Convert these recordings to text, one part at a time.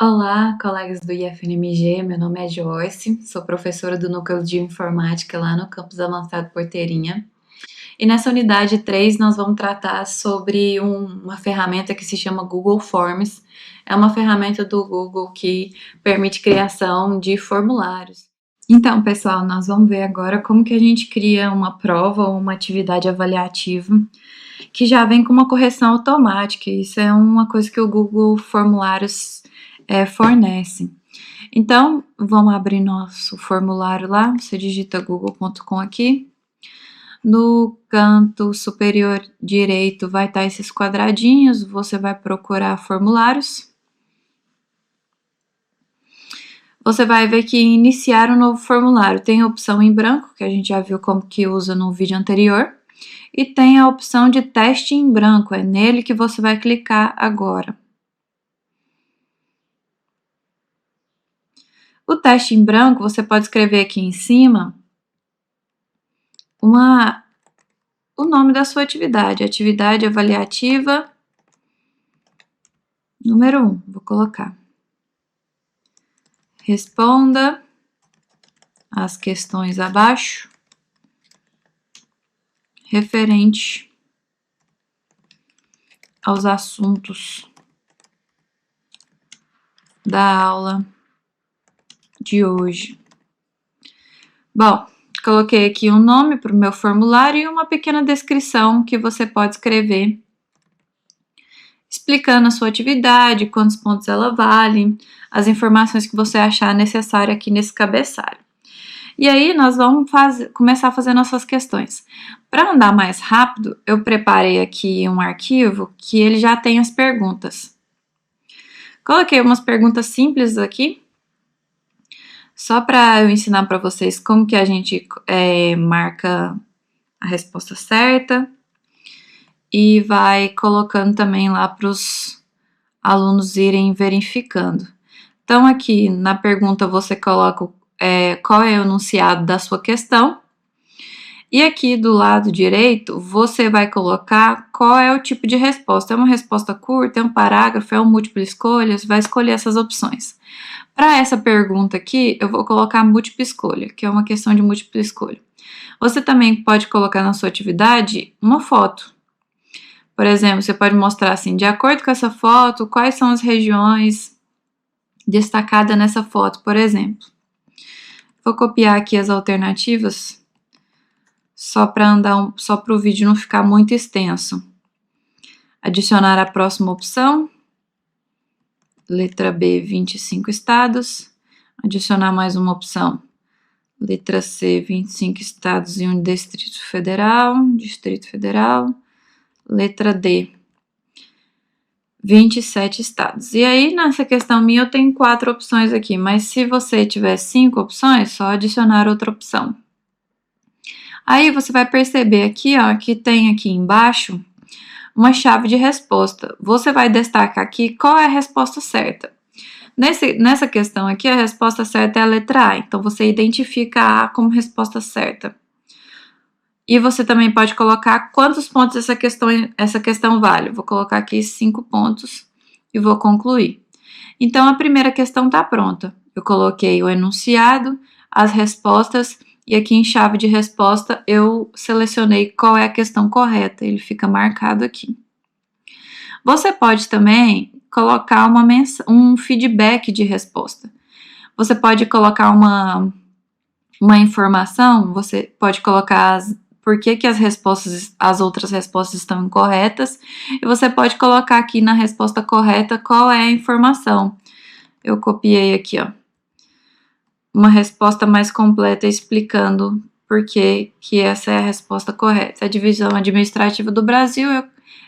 Olá, colegas do IFNMG, meu nome é Joyce, sou professora do Núcleo de Informática lá no Campus Avançado Porteirinha. E nessa unidade 3 nós vamos tratar sobre uma ferramenta que se chama Google Forms. É uma ferramenta do Google que permite criação de formulários. Então, pessoal, nós vamos ver agora como que a gente cria uma prova ou uma atividade avaliativa que já vem com uma correção automática. Isso é uma coisa que o Google Formulários fornece. Então, vamos abrir nosso formulário lá. Você digita google.com aqui. No canto superior direito vai estar esses quadradinhos. Você vai procurar formulários. Você vai ver que iniciar um novo formulário tem a opção em branco, que a gente já viu como que usa no vídeo anterior. E tem a opção de teste em branco, é nele que você vai clicar agora. O teste em branco, você pode escrever aqui em cima o nome da sua atividade, atividade avaliativa número 1, vou colocar. Responda as questões abaixo, referente aos assuntos da aula de hoje. Bom, coloquei aqui um nome para o meu formulário e uma pequena descrição que você pode escrever, explicando a sua atividade, quantos pontos ela vale, as informações que você achar necessário aqui nesse cabeçalho. E aí nós vamos começar a fazer nossas questões. Para andar mais rápido, eu preparei aqui um arquivo que ele já tem as perguntas. Coloquei umas perguntas simples aqui, só para eu ensinar para vocês como que a gente marca a resposta certa e vai colocando também lá para os alunos irem verificando. Então, aqui na pergunta você coloca qual é o enunciado da sua questão. E aqui do lado direito, você vai colocar qual é o tipo de resposta. É uma resposta curta, é um parágrafo, é um múltipla escolha, você vai escolher essas opções. Para essa pergunta aqui, eu vou colocar múltipla escolha, que é uma questão de múltipla escolha. Você também pode colocar na sua atividade uma foto. Por exemplo, você pode mostrar assim, de acordo com essa foto, quais são as regiões destacadas nessa foto, por exemplo. Vou copiar aqui as alternativas, só para o vídeo não ficar muito extenso. Adicionar a próxima opção. Letra B, 25 estados. Adicionar mais uma opção. Letra C, 25 estados e um Distrito Federal. Letra D, 27 estados. E aí, nessa questão minha, eu tenho 4 opções aqui, mas se você tiver 5 opções, só adicionar outra opção. Aí, você vai perceber aqui, ó, que tem aqui embaixo uma chave de resposta. Você vai destacar aqui qual é a resposta certa. Nessa questão aqui, a resposta certa é a letra A, então você identifica a como resposta certa. E você também pode colocar quantos pontos essa questão vale. Vou colocar aqui 5 pontos e vou concluir. Então, a primeira questão está pronta. Eu coloquei o enunciado, as respostas, e aqui em chave de resposta eu selecionei qual é a questão correta. Ele fica marcado aqui. Você pode também colocar um feedback de resposta. Você pode colocar uma informação, você pode colocar por que as outras respostas estão incorretas, e você pode colocar aqui na resposta correta qual é a informação. Eu copiei aqui, ó, uma resposta mais completa explicando por que essa é a resposta correta. A divisão administrativa do Brasil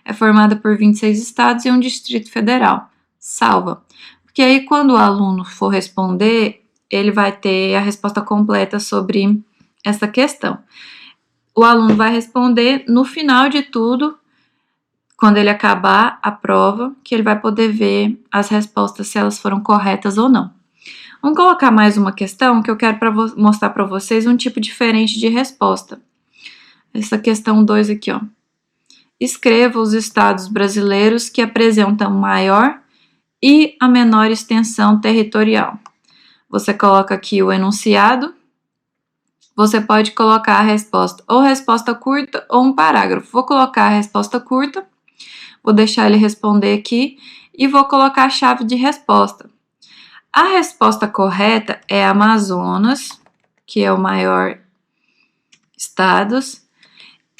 é formada por 26 estados e um Distrito Federal. Salva. Porque aí, quando o aluno for responder, ele vai ter a resposta completa sobre essa questão. O aluno vai responder no final de tudo, quando ele acabar a prova, que ele vai poder ver as respostas, se elas foram corretas ou não. Vamos colocar mais uma questão que eu quero mostrar para vocês um tipo diferente de resposta. Essa questão 2 aqui, ó. Escreva os estados brasileiros que apresentam maior e a menor extensão territorial. Você coloca aqui o enunciado. Você pode colocar a resposta ou resposta curta ou um parágrafo. Vou colocar a resposta curta, vou deixar ele responder aqui e vou colocar a chave de resposta. A resposta correta é Amazonas, que é o maior estado,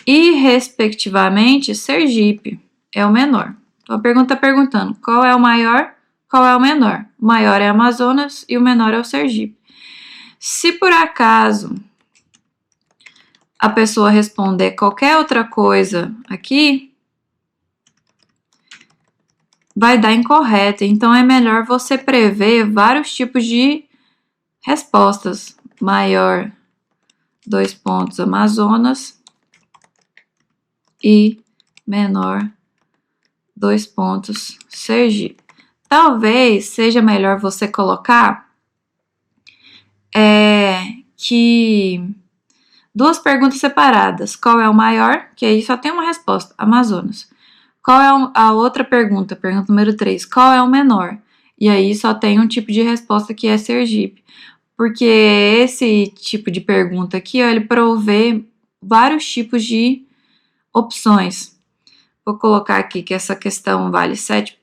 e, respectivamente, Sergipe é o menor. Então, a pergunta está perguntando qual é o maior, qual é o menor. O maior é Amazonas e o menor é o Sergipe. Se por acaso a pessoa responder qualquer outra coisa aqui, vai dar incorreto. Então, é melhor você prever vários tipos de respostas. Maior, 2 pontos, Amazonas, e menor, 2 pontos, Sergipe. Talvez seja melhor você colocar que duas perguntas separadas. Qual é o maior? Que aí só tem uma resposta, Amazonas. Qual é a outra pergunta? Pergunta número 3. Qual é o menor? E aí só tem um tipo de resposta que é Sergipe. Porque esse tipo de pergunta aqui, ó, ele provê vários tipos de opções. Vou colocar aqui que essa questão vale 7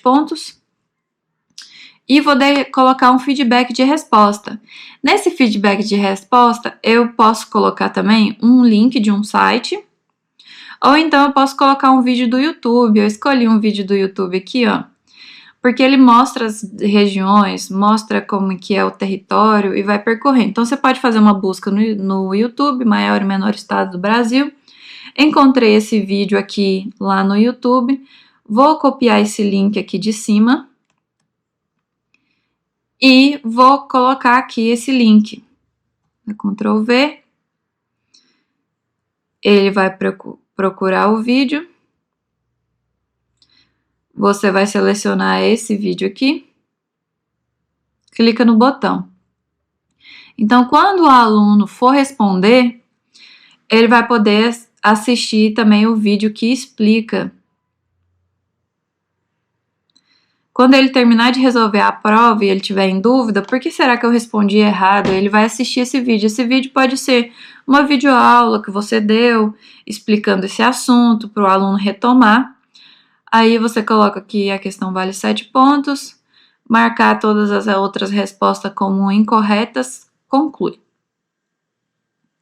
pontos. E vou colocar um feedback de resposta. Nesse feedback de resposta, eu posso colocar também um link de um site, ou então eu posso colocar um vídeo do YouTube. Eu escolhi um vídeo do YouTube aqui, ó, porque ele mostra as regiões, mostra como que é o território e vai percorrendo. Então, você pode fazer uma busca no YouTube, maior e menor estado do Brasil. Encontrei esse vídeo aqui lá no YouTube. Vou copiar esse link aqui de cima e vou colocar aqui esse link. Ctrl V. Ele vai procurar o vídeo. Você vai selecionar esse vídeo aqui. Clica no botão. Então, quando o aluno for responder, ele vai poder assistir também o vídeo que explica. Quando ele terminar de resolver a prova e ele tiver em dúvida, por que será que eu respondi errado? Ele vai assistir esse vídeo. Esse vídeo pode ser uma videoaula que você deu, explicando esse assunto para o aluno retomar. Aí você coloca que a questão vale 7 pontos, marcar todas as outras respostas como incorretas, conclui.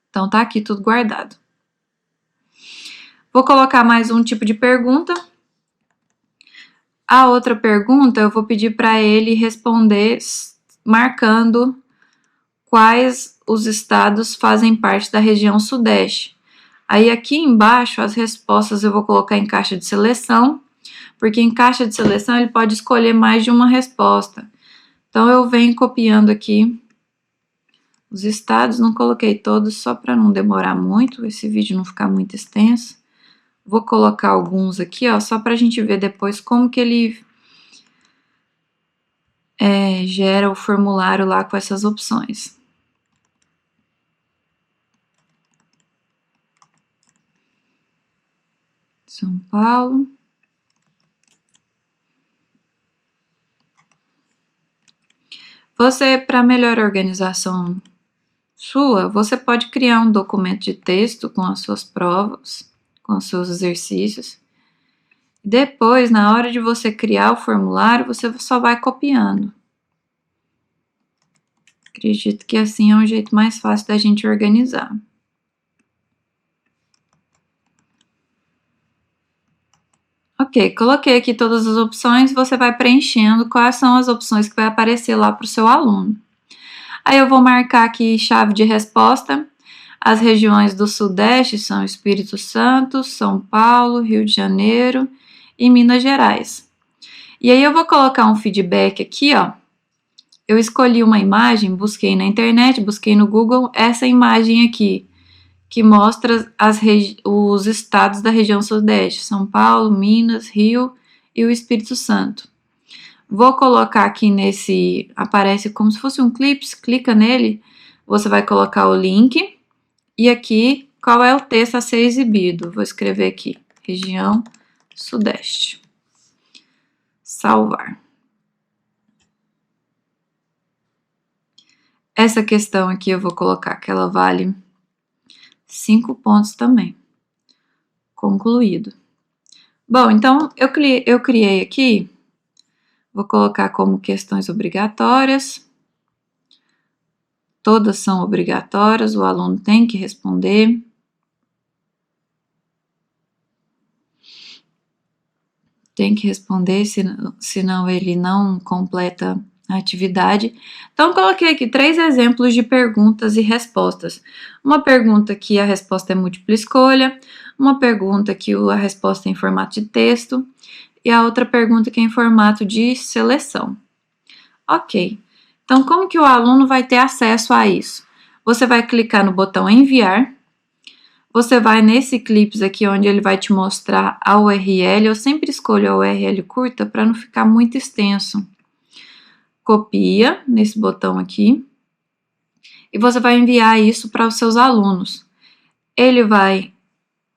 Então tá aqui tudo guardado. Vou colocar mais um tipo de pergunta. A outra pergunta eu vou pedir para ele responder marcando quais os estados fazem parte da região sudeste. Aí aqui embaixo as respostas eu vou colocar em caixa de seleção, porque em caixa de seleção ele pode escolher mais de uma resposta. Então eu venho copiando aqui os estados, não coloquei todos só para não demorar muito, esse vídeo não ficar muito extenso. Vou colocar alguns aqui, ó, só para a gente ver depois como que ele gera o formulário lá com essas opções. São Paulo. Você, para melhor organização sua, você pode criar um documento de texto com as suas provas, com os seus exercícios. Depois, na hora de você criar o formulário, você só vai copiando. Acredito que assim é um jeito mais fácil da gente organizar. Ok, coloquei aqui todas as opções, você vai preenchendo quais são as opções que vai aparecer lá para o seu aluno. Aí eu vou marcar aqui chave de resposta. As regiões do Sudeste são Espírito Santo, São Paulo, Rio de Janeiro e Minas Gerais. E aí eu vou colocar um feedback aqui, ó. Eu escolhi uma imagem, busquei na internet, busquei no Google essa imagem aqui, que mostra os estados da região Sudeste, São Paulo, Minas, Rio e o Espírito Santo. Vou colocar aqui aparece como se fosse um clips, clica nele, você vai colocar o link e aqui qual é o texto a ser exibido. Vou escrever aqui, região Sudeste. salvar. Essa questão aqui eu vou colocar que ela vale 5 pontos também. Concluído. Bom, então eu criei aqui, vou colocar como questões obrigatórias. Todas são obrigatórias, o aluno tem que responder. Tem que responder, senão ele não completa a atividade. Então, coloquei aqui 3 exemplos de perguntas e respostas. Uma pergunta que a resposta é múltipla escolha, uma pergunta que a resposta é em formato de texto e a outra pergunta que é em formato de seleção. Ok. Então, como que o aluno vai ter acesso a isso? Você vai clicar no botão enviar. Você vai nesse Clips aqui, onde ele vai te mostrar a URL. Eu sempre escolho a URL curta para não ficar muito extenso. Copia nesse botão aqui. E você vai enviar isso para os seus alunos. Ele vai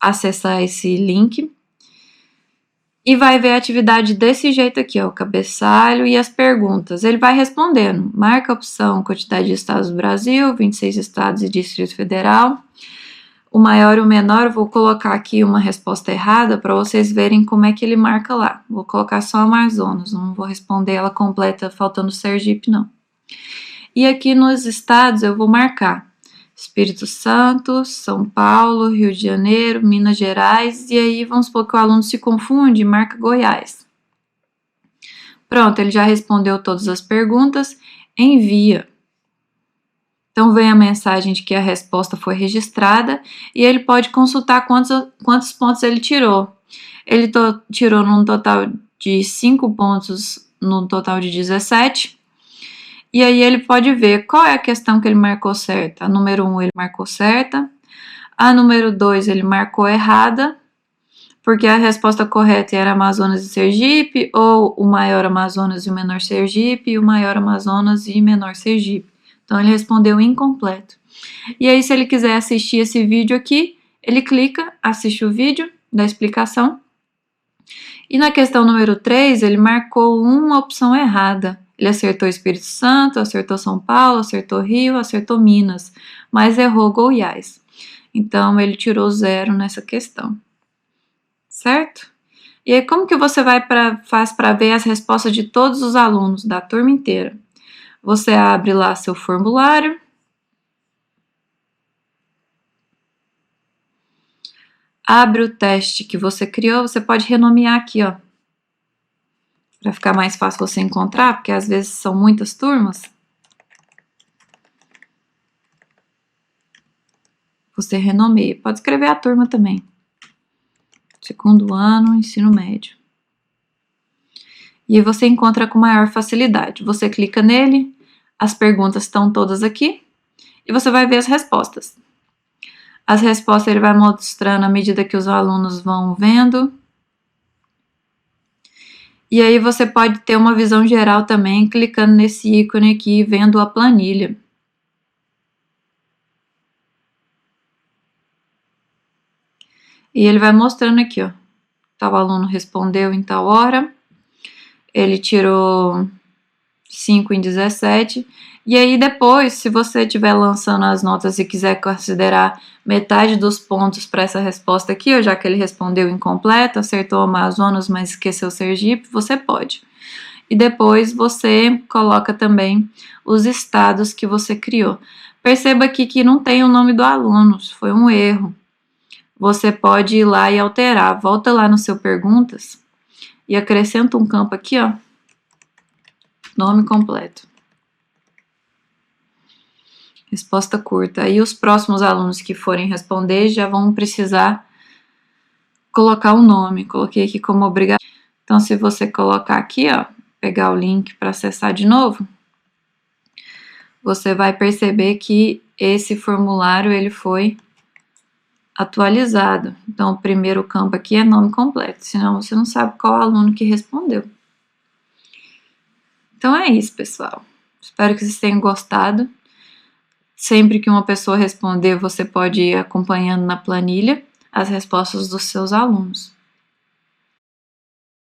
acessar esse link e vai ver a atividade desse jeito aqui, ó, o cabeçalho e as perguntas. Ele vai respondendo. Marca a opção quantidade de estados do Brasil, 26 estados e Distrito Federal. O maior e o menor, eu vou colocar aqui uma resposta errada para vocês verem como é que ele marca lá. Vou colocar só Amazonas, não vou responder ela completa, faltando Sergipe, não. E aqui nos estados eu vou marcar Espírito Santo, São Paulo, Rio de Janeiro, Minas Gerais, e aí vamos supor que o aluno se confunde e marca Goiás. Pronto, ele já respondeu todas as perguntas, envia. Então, vem a mensagem de que a resposta foi registrada e ele pode consultar quantos pontos ele tirou. Ele tirou num total de 5 pontos, num total de 17. E aí ele pode ver qual é a questão que ele marcou certa. A número 1 ele marcou certa. A número 2 ele marcou errada, porque a resposta correta era Amazonas e Sergipe, ou o maior Amazonas e o menor Sergipe, e o maior Amazonas e menor Sergipe. Então, ele respondeu incompleto. E aí, se ele quiser assistir esse vídeo aqui, ele clica, assiste o vídeo da explicação. E na questão número 3, ele marcou uma opção errada. Ele acertou Espírito Santo, acertou São Paulo, acertou Rio, acertou Minas, mas errou Goiás. Então, ele tirou 0 nessa questão. Certo? E aí, como que você faz para ver as respostas de todos os alunos, da turma inteira? Você abre lá seu formulário. Abre o teste que você criou. Você pode renomear aqui, ó. Para ficar mais fácil você encontrar, porque às vezes são muitas turmas. Você renomeia. Pode escrever a turma também. Segundo ano, ensino médio. E aí você encontra com maior facilidade. Você clica nele, as perguntas estão todas aqui, e você vai ver as respostas. As respostas ele vai mostrando à medida que os alunos vão vendo. E aí você pode ter uma visão geral também, clicando nesse ícone aqui, vendo a planilha. E ele vai mostrando aqui, ó. Tal aluno respondeu em tal hora. Ele tirou 5 em 17. E aí depois, se você estiver lançando as notas e quiser considerar metade dos pontos para essa resposta aqui, já que ele respondeu incompleto, acertou Amazonas, mas esqueceu Sergipe, você pode. E depois você coloca também os estados que você criou. Perceba aqui que não tem o nome do aluno, foi um erro. Você pode ir lá e alterar. Volta lá no seu perguntas e acrescenta um campo aqui, ó. Nome completo. Resposta curta. Aí os próximos alunos que forem responder já vão precisar colocar o nome. Coloquei aqui como obrigatório. Então, se você colocar aqui, ó, pegar o link para acessar de novo, você vai perceber que esse formulário ele foi atualizado. Então, o primeiro campo aqui é nome completo, senão você não sabe qual aluno que respondeu. Então é isso, pessoal. Espero que vocês tenham gostado. Sempre que uma pessoa responder, você pode ir acompanhando na planilha as respostas dos seus alunos.